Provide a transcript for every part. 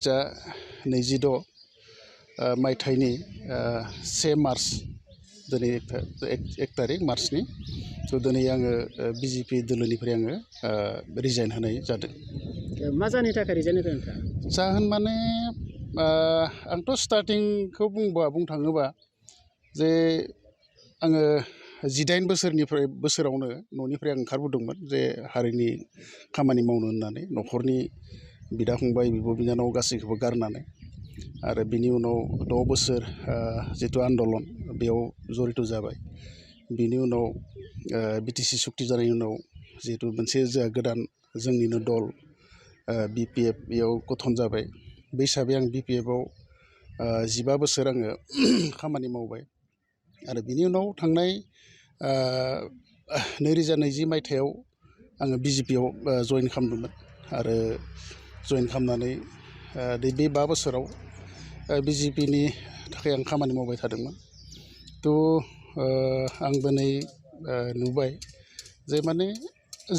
2026 मायथाइनि 1 मार्च दिनै 1 तारिख मार्चनि स' दिनै आङो बिजेपि दोलोनिफ्राय आङो रिजाइन होनाय जादों। मा जाहोननि थाखाय रिजाइन होदों नोंथाङा? जाहोन माने आंथ' स्टार्टिंखौ बुंनो थाङोबा जे आङो 18 बोसोरावनो न'निफ्राय आं ओंखारबोदोंमोन जे हारिनि खामानि मावनो होननानै न'खरनि बिदा फंबाय बिब' बिनानाव गासैखौबो गारनानै आरो बिनि उनाव 6 बोसोर जितु आन्दलन बेयाव जरित जाबाय। बिनि उनाव बिटिसि सुक्ति जानायनि उनाव जिहेतु मोनसे जोंहा गोदान जोंनिनो दल बिपिएफ बेयाव गठन जाबाय। बे हिसाबै आं बिपिएफआव 15 बोसोर आङो खामानि मावबाय आरो बिनि उनाव थांनाय 2020 मायथाइयाव आङो बिजेपिआव जइन खालामदोंमोन आरो जइन खालामनानै बे 5 बोसोराव बिजेपिनि थाखाय आं खामानि मावबाय थादोंमोन। थ' आं दिनै नुबाय जे माने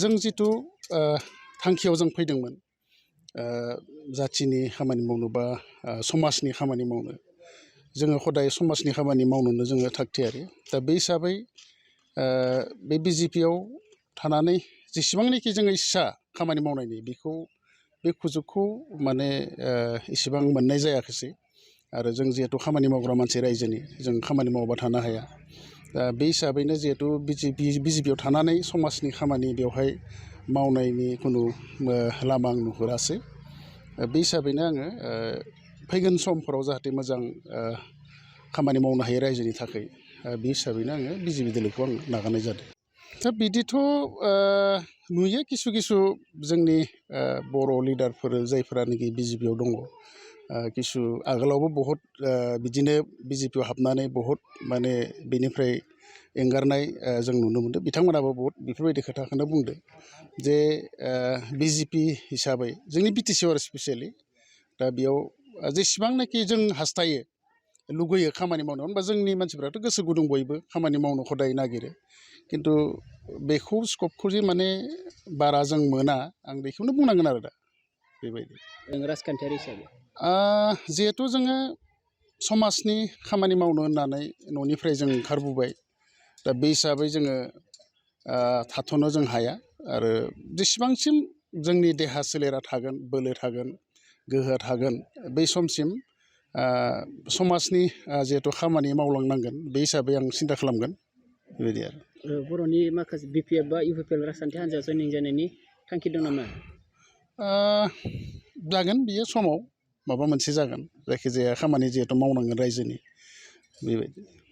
जों जितु थांखियाव जों फैदोंमोन जाथिनि खामानि मावनो बा समाजनि खामानि मावनो जोङो हदाय समाजनि खामानि मावनोनो जोङो थागथियारि। दा बे हिसाबै बे बिजेपिआव थानानै जेसेबांनाखि जोङो इस्सा खामानि मावनायनि बे सुजुगखौ माने इसेबां मोननाय जायाखिसै आरो जों जिहेतु खामानि मावग्रा मानसि रायजोनि जों खामानि मावबा थानो हाया। दा बे हिसाबैनो जिहेतु बिजेपिआव थानानै समाजनि खामानि बेवहाय मावनायनि खुनु लामा आं नुहुरासै। बे हिसाबैनो आङो फैगोन समफोराव जाहाथे मोजां खामानि मावनो हायो रायजोनि थाखाय बे हिसाबैनो आङो बिजेपि दोलोखौ आं नागारनाय जादों। दा बिदिथ' नुयो किसु जोंनि बर' लिडारफोर जायफोरानोखि बिजेपिआव दङ किसु आगोलावबो बहुद बिदिनो बिजेपिआव हाबनानै बहुद माने बेनिफ्राय एंगारनाय जों नुनो मोनदों। बिथांमोनाबो बहुद बेफोरबायदि खोथाखौनो बुंदों जे बिजेपि हिसाबै जोंनि बिटिसिआव आरो स्पेसियेलि दा बेयाव जेसेबांनाखि जों हास्थायो लुगैयो खामानि मावनो होनबा जोंनि मानसिफ्राथ' गोसो गुदुं बयबो खामानि मावनो हदाय नागिरो खिन्थु बेखौ स्कपखौ जे माने बारा जों मोना आं बेखौनो बुंनांगोन आरो दा बेबायदि। राजखान्थियारि हिसाबै जिहेथु जोङो समाजनि खामानि मावनो होननानै न'निफ्राय जों ओंखारबोबाय दा बे हिसाबै जोङो थाथ'नो जों हाया आरो जेसेबांसिम जोंनि देहा सोलेरा थागोन बोलो थागोन गोहोआ थागोन बै समसिम समाजनि जिहेथु खामानि मावलांनांगोन बे हिसाबै आं सिन्था खालामगोन बेबायदि आरो। बर'नि माखासे बिपिएफ बा इउपिपिएल राजखान्थि हान्जायाव जयनिं जानायनि थांखि दं नामा? जागोन बियो समाव माबा मोनसे जागोन जायखिजाया खामानि जिहेथु मावनांगोन रायजोनि बेबायदि।